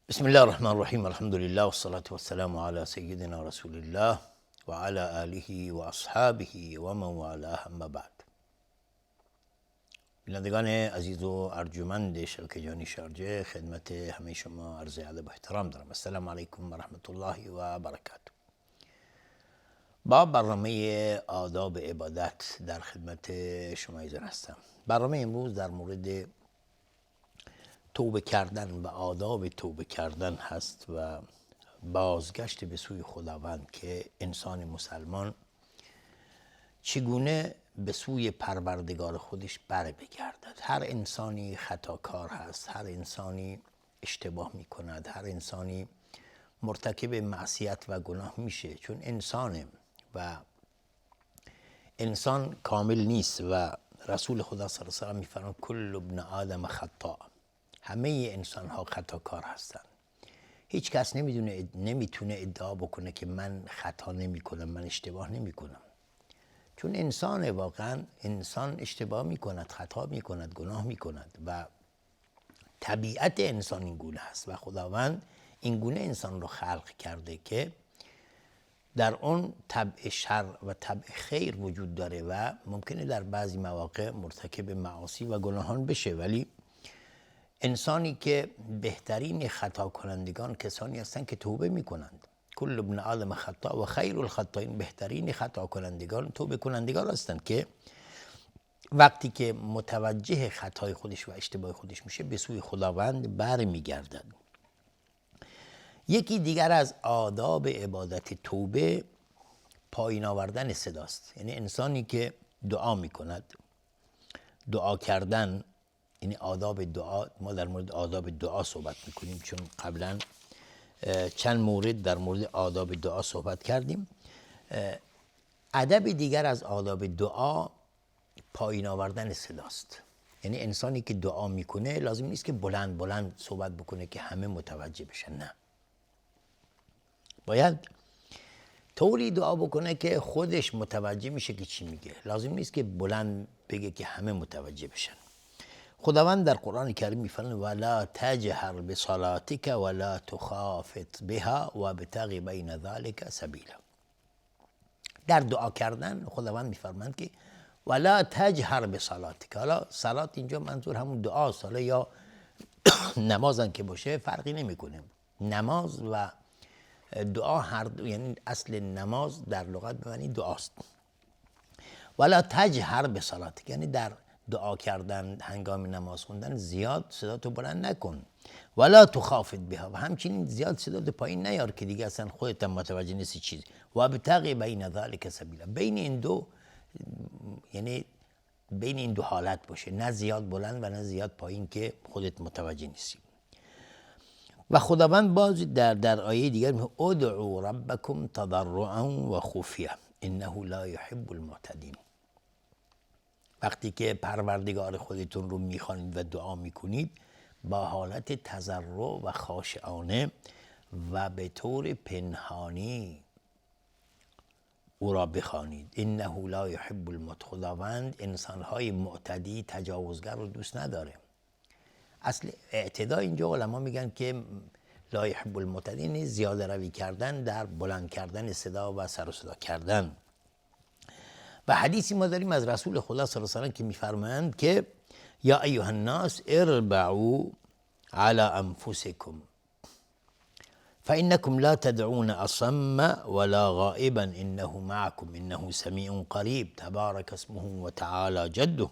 بسم الله الرحمن الرحیم. الحمد لله والصلاة والسلام على سیدنا رسول الله و علی آله و اصحابه و من والاه، اما بعد. بینندگان عزیز و ارجمند شبکه جهانی شارجه، خدمت همه شما عرض ادب و احترام دارم. السلام علیکم و رحمت الله و برکاته. با برنامه آداب عبادت در خدمت شما حاضر هستم. برنامه امروز در مورد توبه کردن و آداب توبه کردن هست و بازگشت به سوی خداوند که انسان مسلمان چگونه به سوی پروردگار خودش بر بگردد. هر انسانی خطاکار هست، هر انسانی اشتباه می کند، هر انسانی مرتکب معصیت و گناه میشه، چون انسانه و انسان کامل نیست و رسول خدا صلی الله علیه و آله میفرماید کل ابن آدم خطاء، همه انسان ها خطاکار هستند. هیچ کس نمیتونه ادعا بکنه که من خطا نمی کنم، من اشتباه نمی کنم، چون انسان، واقعا انسان اشتباه می کند، خطا می کند، گناه می کند و طبیعت انسان این گونه است و خداوند این گونه انسان رو خلق کرده که در اون طبع شر و طبع خیر وجود داره و ممکنه در بعضی مواقع مرتکب معاصی و گناهان بشه، ولی انسانی که بهترین خطا کنندگان کسانی هستند که توبه می کنند. کل ابن آدم خطا و خیر الخطائین، بهترین خطا کنندگان توبه کنندگان هستند که وقتی که متوجه خطای خودش و اشتباه خودش میشه به سوی خداوند بر میگردد. یکی دیگر از آداب عبادت توبه پایین آوردن صداست. یعنی انسانی که دعا میکند، دعا کردن، یعنی آداب دعا. ما در مورد آداب دعا صحبت میکنیم چون قبلا چند مورد در مورد آداب دعا صحبت کردیم. ادب دیگر از آداب دعا پایین آوردن صداست. یعنی انسانی که دعا میکنه لازم نیست که بلند بلند صحبت بکنه که همه متوجه بشن، نه، باید طوری دعا بکنه که خودش متوجه میشه که چی میگه. لازم نیست که بلند بگه که همه متوجه بشن. خداوند در قرآن کریم میفرماید ولا تجهر بصلاتک ولا تخافت بها وابتغ بین ذلک سبیلا. در دعا کردن خداوند میفرماید که ولا تجهر بصلاتک. حالا صلات اینجا منظور همون دعاست، حالا یا نمازن که باشه فرقی نمیکنه. نماز و دعا هر دو، یعنی اصل نماز در لغت به معنی دعاست. ولا تجهر بصلاتک یعنی در دعا کردن، هنگام نماز خوندن زیاد صداتو بلند نکن. ولا تخافت بها، و همچنین زیاد صداتو پایین نیار که دیگه اصلا خودت هم متوجه نیستی چیز. و ابتغ بین ذلک سبیلا، بین این دو، یعنی بین این دو حالت باشه، نه زیاد بلند و نه زیاد پایین که خودت متوجه نیستی. و خداوند باز در آیه دیگر میگه ادعوا ربکم تضرعا و خفیه انه لا یحب المعتدین. وقتی که پروردگار خودتون رو میخوانید و دعا میکنید با حالت تضرع و خاشعانه و به طور پنهانی او را بخوانید. انه لا یحب المعتدین، خداوند انسانهای معتدی، تجاوزگر رو دوست نداره. اصل اعتدا اینجا علما میگن که لا یحب المعتدین، زیاده روی کردن در بلند کردن صدا و سر و صدا کردن. و حدیثی ما داریم از رسول خدا صلی الله علیه و آله که میفرمایند که یا ایها الناس اربعوا علی انفسکم فانکم لا تدعون اصم ولا غائبا انه معکم انه سمیع قریب تبارک اسمه و تعالی جده.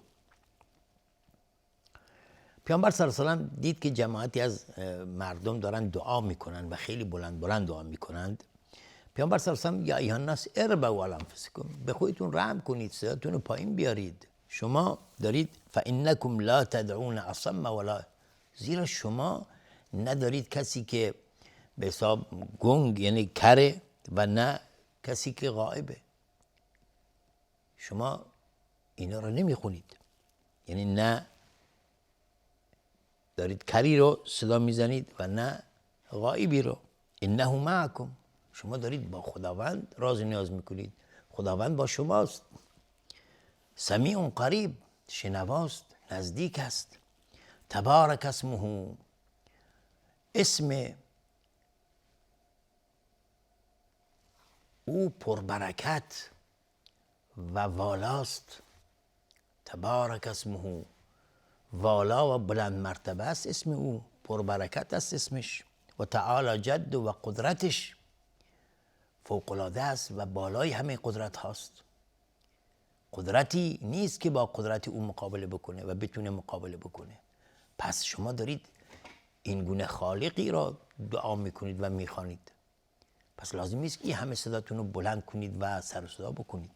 پیامبر صلی الله علیه و آله دید که جماعتی از مردم دارن دعا میکنن و خیلی بلند بلند دعا میکنند. پیامبر صلی الله علیه و آله یا ایها الناس اربعوا علی انفسکم، به خودتون رحم کنید، صداتون رو پایین بیارید. شما دارید فانکم لا تدعون اصم ولا، زیرا شما ندارید کسی که به حساب گنگ یعنی کره و نه کسی که غائبه. شما اینا رو نمیخونید، یعنی نه دارید کری رو صدا میزنید و نه غائبی رو. انه معکم، شما دارید با خداوند راز و نیاز میکنید، خداوند با شماست. سمیع قریب، شنواست، نزدیک است. تبارک اسمه، اسم او پربرکت و والاست. تبارک اسمه، والا و بلند مرتبه است اسم او، پربرکت است اسمش. و تعالی جد و قدرتش فوق‌العاده است و بالای همه قدرت هاست. قدرتی نیست که با قدرت او مقابله بکنه و بتونه مقابله بکنه. پس شما دارید این گونه خالقی را دعا میکنید و میخوانید، پس لازم نیست که همه صداتون رو بلند کنید و سر و صدا بکنید.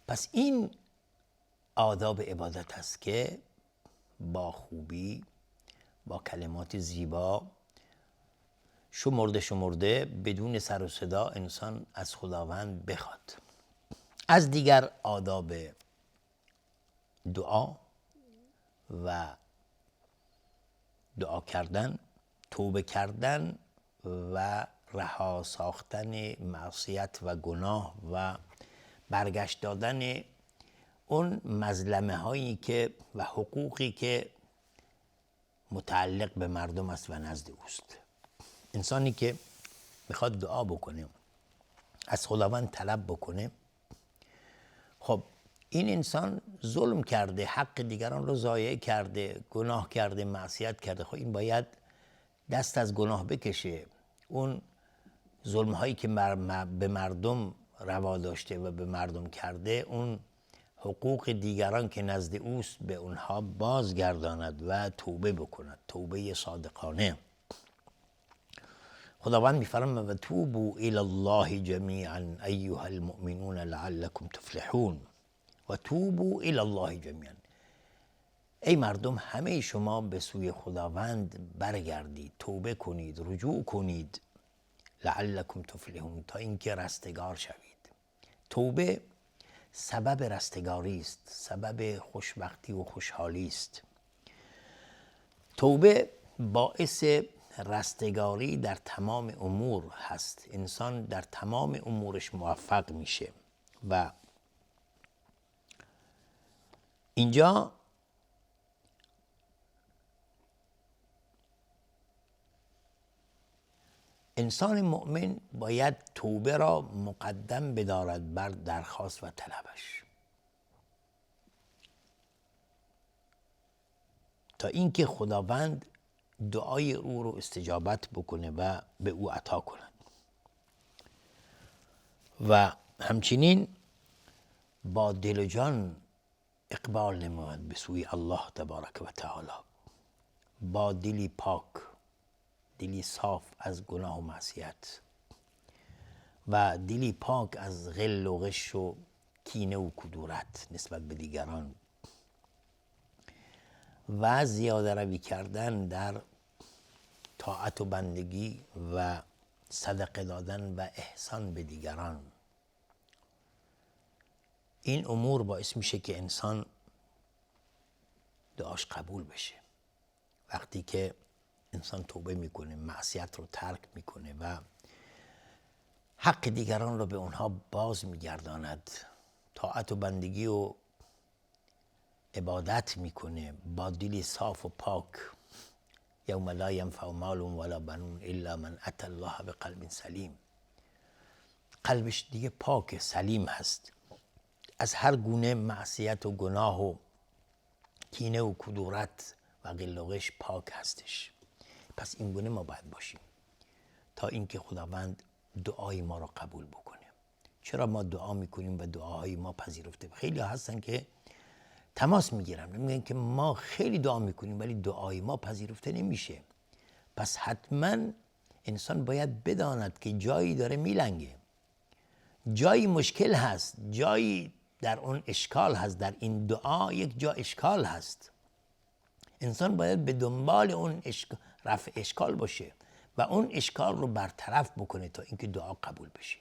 پس این آداب عبادت است که با خوبی، با کلمات زیبا، شمرده بدون سر و صدا انسان از خداوند بخواد. از دیگر آداب دعا و دعا کردن، توبه کردن و رها ساختن معصیت و گناه و برگشت دادن اون مظلمه هایی که و حقوقی که متعلق به مردم است و نزد اوست. انسانی که میخواد دعا بکنه، از خداوند طلب بکنه، خب این انسان ظلم کرده، حق دیگران رو ضایع کرده، گناه کرده، معصیت کرده. خب این باید دست از گناه بکشه. اون ظلم هایی که به مردم روا داشته و به مردم کرده، اون حقوق دیگران که نزد اوست به اونها بازگرداند و توبه بکند، توبه صادقانه. خداوند میفرماید و توبوا الی الله جمیعا ایها المؤمنون لعلکم تفلحون. و توبوا الی الله جمیعا، ای مردم همه شما به سوی خداوند برگردید، توبه کنید، رجوع کنید، لعلکم تفلحون، تا اینکه رستگار شوید. توبه سبب رستگاری است، سبب خوشبختی و خوشحالی است. توبه باعث رستگاری در تمام امور هست. انسان در تمام امورش موفق میشه. و اینجا انسان مؤمن باید توبه را مقدم بدارد بر درخواست و طلبش، تا اینکه خداوند دعای او رو استجابت بکنه و به او عطا کند. و همچنین با دل و جان اقبال نماید به سوی الله تبارک و تعالی، با دلی پاک، دلی صاف از گناه و معصیت و دلی پاک از غل و غش و کینه و کدورت نسبت به دیگران و زیاده روی کردن در طاعت و بندگی و صدقه دادن و احسان به دیگران. این امور باعث میشه که انسان دعاش قبول بشه. وقتی که انسان توبه میکنه، معصیت رو ترک میکنه و حق دیگران رو به اونها باز میگرداند، طاعت و بندگی و عبادت میکنه با دلی صاف و پاک، یوم لا ینفع مال ولا بنون الا من اتى الله بقلب سلیم. قلبش دیگه پاک، سلیم هست، از هر گونه معصیت و گناه و کینه و کدورت و غل و غش پاک هستش. پس این گونه ما باید باشیم تا اینکه خداوند دعای ما را قبول بکنه. چرا ما دعا میکنیم و دعاهای ما پذیرفته؟ خیلی هستن که تماس میگیرن، میگن که ما خیلی دعا میکنیم ولی دعای ما پذیرفته نمیشه. پس حتما انسان باید بداند که جایی داره میلنگه، جایی مشکل هست، جایی در اون اشکال هست، در این دعا یک جا اشکال هست. انسان باید به دنبال اون رفع اشکال باشه و اون اشکال رو برطرف بکنه تا اینکه دعا قبول بشه.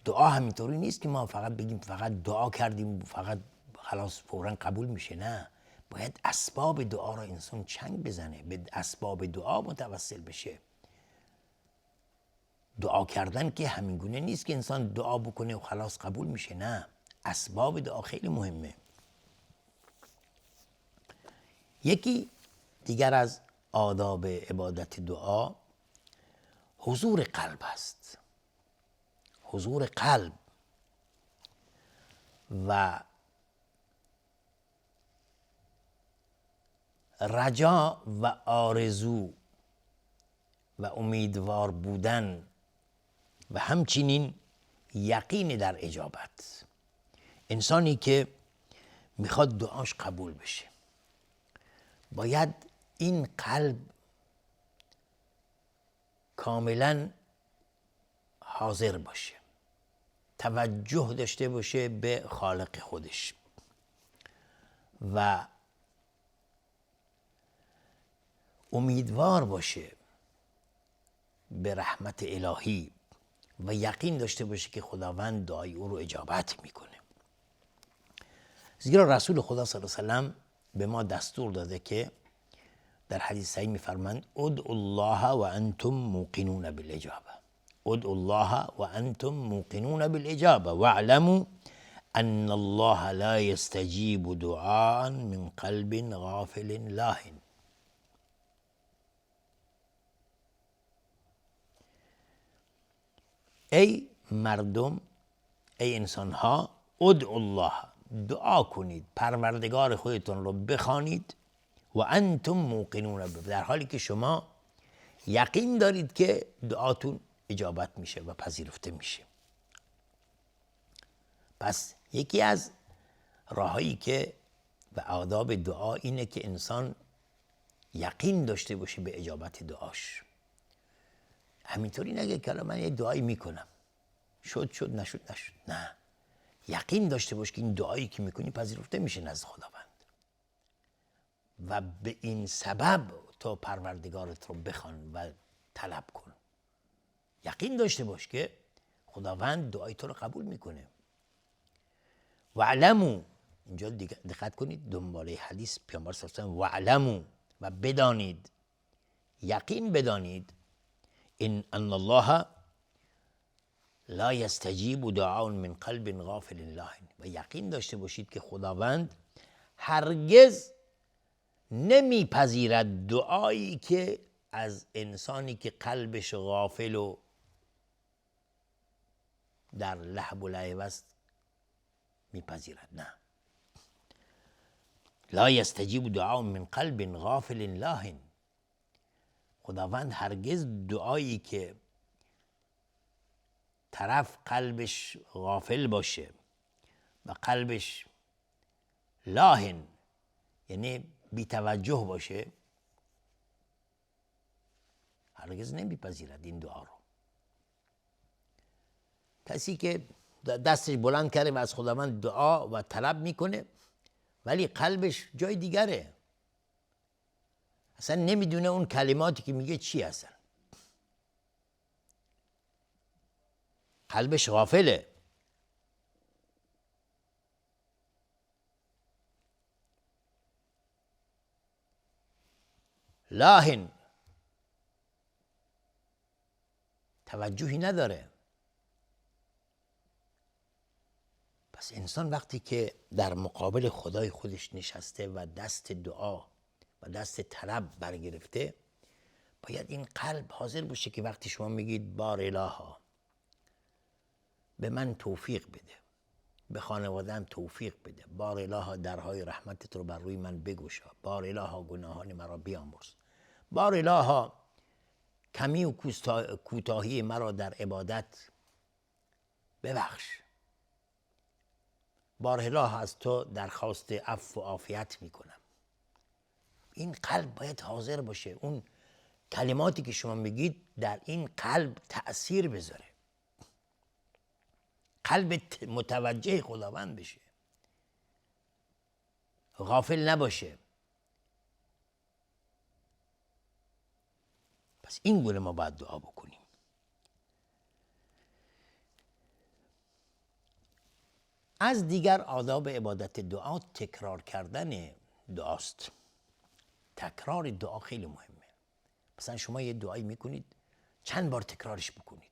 دعا همینطوری نیست که ما فقط بگیم فقط دعا کردیم فقط خلاص فوراً قبول میشه. نه، باید اسباب دعا رو انسان چنگ بزنه، به اسباب دعا متوسل بشه. دعا کردن که همین گونه نیست که انسان دعا بکنه و خلاص قبول میشه. نه، اسباب دعا خیلی مهمه. یکی دیگر از آداب عبادت دعا حضور قلب است. حضور قلب و رجا و آرزو و امیدوار بودن و همچنین یقین در اجابت. انسانی که میخواد دعاش قبول بشه باید این قلب کاملا حاضر باشه، توجه داشته باشه به خالق خودش و امیدوار باشه به رحمت الهی و یقین داشته باشه که خداوند دعای او رو اجابت میکنه. زیرا رسول خدا صلی الله علیه و سلم به ما دستور داده که در حدیث صحیح میفرمند ادعوا الله و انتم موقنون بالاجابه. ادعوا الله و انتم موقنون بالاجابه واعلموا ان الله لا يستجيب دعاء من قلب غافل لاه. ای مردم، ای انسان ها، ادعوا الله، دعا کنید، پروردگار خودتون رو بخوانید و انتم موقنون، در حالی که شما یقین دارید که دعاتون اجابت میشه و پذیرفته میشه. پس یکی از راهایی که و آداب دعا اینه که انسان یقین داشته باشه به اجابت دعاش. همینطوری نگه که من یه دعایی میکنم شد نشد. نه، یقین داشته باش که این دعایی که میکنی پذیرفته میشه نزد خداوند و به این سبب تو پروردگارت رو بخوان و طلب کن. یقین داشته باش که خداوند دعای تو رو قبول میکنه. و علمو، اینجا دقت کنید دنباله حدیث پیامبر صلی الله علیه و آله و علمو، و بدانید، یقین بدانید ان الله لا یستجیب دعاء من قلب غافل لاه، و یقین داشته باشید که خداوند هرگز نمیپذیرد دعایی که از انسانی که قلبش غافل و در لهو و لعب است میپذیرد. نه، لا یستجیب دعاء من قلب غافل لاه. خداوند هرگز دعایی که طرف قلبش غافل باشه و قلبش لاهن یعنی بی توجه باشه هرگز نمیپذیرد این دعا رو. کسی که دستش بلند کرده و از خداوند دعا و طلب میکنه ولی قلبش جای دیگره، اصلا نمیدونه اون کلماتی که میگه چی هستن، قلبش غافله. لاهن، توجهی نداره. پس انسان وقتی که در مقابل خدای خودش نشسته و دست دعا و دست طلب برگرفته، باید این قلب حاضر باشه که وقتی شما میگید بار الها به من توفیق بده، به خانواده‌ام توفیق بده، بار الها درهای رحمتت رو بر روی من بگشا، بار الها گناهان مرا بیامرز، بار الها کمی و کوتاهی مرا در عبادت ببخش، بار الها از تو درخواست عفو و عافیت میکنم. این قلب باید حاضر باشه، اون کلماتی که شما میگید در این قلب تأثیر بذاره، قلب متوجه خداوند بشه، غافل نباشه. پس این گونه ما باید دعا بکنیم. از دیگر آداب عبادت دعا تکرار کردن دعاست. تکرار دعا خیلی مهمه. مثلا شما یه دعایی میکنید چند بار تکرارش بکنید،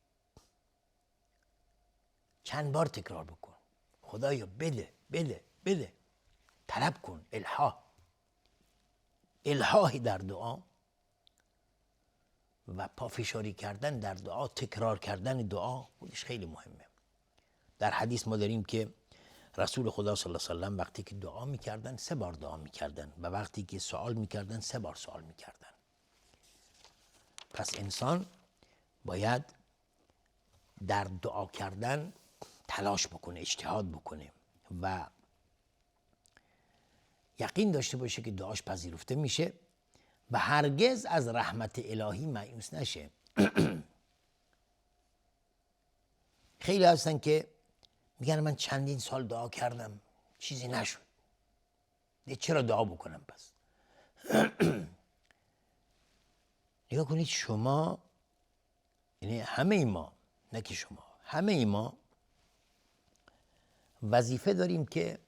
چند بار تکرار بکن، خدایا بده بده بده، طلب کن، الحاحی در دعا و پافشاری کردن در دعا، تکرار کردن دعا خودش خیلی مهمه. در حدیث ما داریم که رسول خدا صلی الله علیه و سلم وقتی که دعا میکردن 3 بار دعا میکردن و وقتی که سوال میکردن 3 بار سوال میکردن. پس انسان باید در دعا کردن تلاش بکنه، اجتهاد بکنه و یقین داشته باشه که دعاش پذیرفته میشه و هرگز از رحمت الهی مایوس نشه. خیلی هستن که میگن من چندین سال دعا کردم چیزی نشد، چرا دعا بکنم پس؟ نگاه کنید، شما، یعنی همه ما، نه که شما، همه ما وظیفه داریم که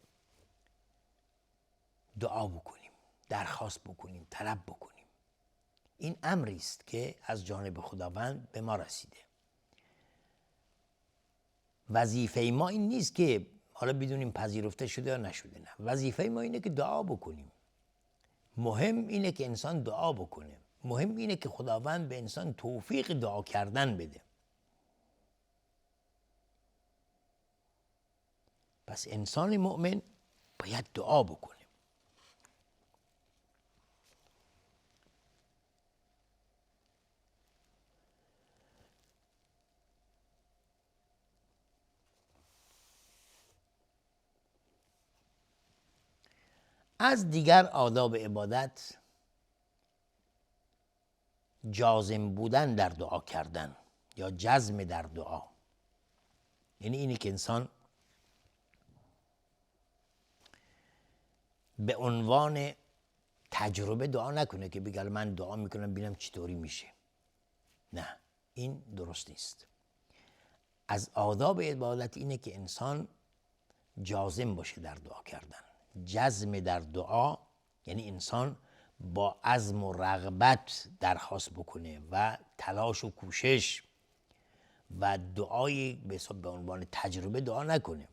دعا بکنیم، درخواست بکنیم، طلب بکنیم. این امری است که از جانب خداوند به ما رسیده. وظیفه ما این نیست که حالا بدونیم پذیرفته شده یا نشده، نه. وظیفه ما اینه که دعا بکنیم. مهم اینه که انسان دعا بکنه. مهم اینه که خداوند به انسان توفیق دعا کردن بده. پس انسان مؤمن باید دعا بکنه. از دیگر آداب عبادت جازم بودن در دعا کردن یا جزم در دعا، یعنی اینی که انسان به عنوان تجربه دعا نکنه که بگه من دعا میکنم ببینم چطوری میشه. نه، این درست نیست. از آداب عبادت اینه که انسان جازم باشه در دعا کردن. جزم در دعا یعنی انسان با عزم و رغبت درخواست بکنه و تلاش و کوشش و دعای به عنوان تجربه دعا نکنه.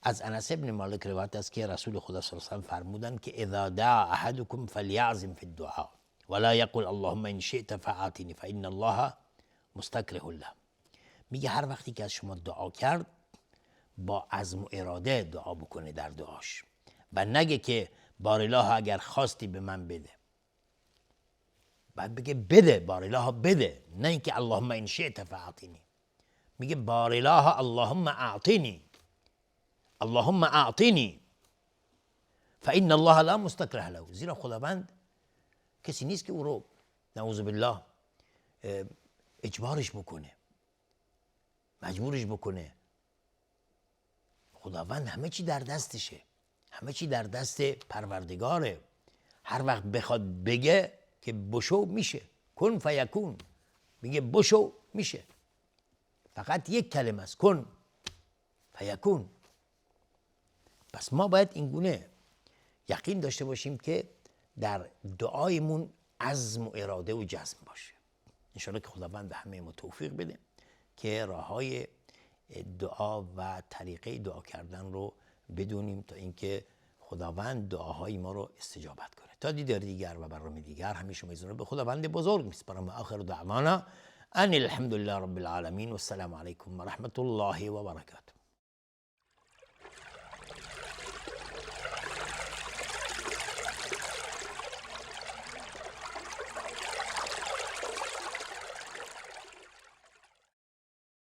از انس بن مالک روایت است که رسول خدا صلی الله علیه و آله فرمودند که اذا دعا احدکم فلیعزم فی الدعاء ولا یقل اللهم ان شئت فاعطنی فان الله مستکره له. میگه هر وقتی که از شما دعا کرد با عزم و اراده دعا بکنه در دعاش و نگه که بارالله اگر خواستی به من بده. بعد بگه بده، بارالله بده، نه اینکه اللهم ان شئت فاعطنی. میگه بارالله اللهم اعطنی، اللهم اعطنی فان الله لا مستکره له. زیرا خداوند کسی نیست که او رو نعوذ بالله اجبارش بکنه، مجبورش بکنه. خداوند همه چی در دستشه، همه چی در دست پروردگاره. هر وقت بخواد بگه که بشو میشه، کن فیکون، میگه بشو میشه. فقط یک کلمه است، کن فیکون. پس ما باید اینگونه یقین داشته باشیم که در دعایمون عزم و اراده و جزم باشه. انشاءالله که خداوند به همه ما توفیق بده که راههای دعا و طریقه دعا کردن رو بدونیم تا اینکه خداوند دعاهای ما رو استجابت کنه. تا دیدار دیگر و برنامه دیگر همیشه میزونه به خداوند بزرگ میسپارم. آخر دعوانا ان الحمد لله رب العالمین و السلام علیکم و رحمت الله و برکاته.